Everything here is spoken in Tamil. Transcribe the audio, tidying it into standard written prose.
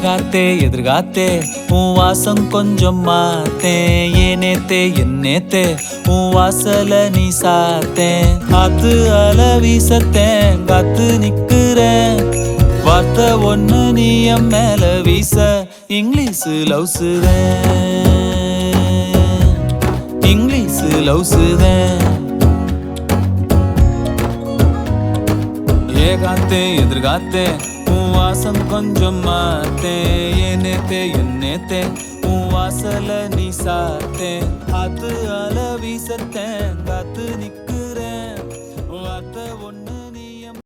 ஏகாத்தே எதிர்காத்தே உன் வாசம் கொஞ்சம் மாத்தேன். ஏனேத்தே என்னேத்தே உன் வாசல நீ சாத்தேன். ஆத்து அல வீசத்தேன் காத்து நிக்கிறேன். வார்த்தை ஒண்ணு நீ என் மேல வீச இங்கிலீஷ் லவ்ஸுதேன். இங்கிலீஷ் லவ்ஸுதேன். ஏகாத்தே எதிர்காத்தே உன் வாசம் கொஞ்சம் மாத்தேன். ஏனேத்தே என்னேத்தே உன் வாசல நீ சாத்தேன். ஆத்து அல வீசத்தேன் காத்து நிக்க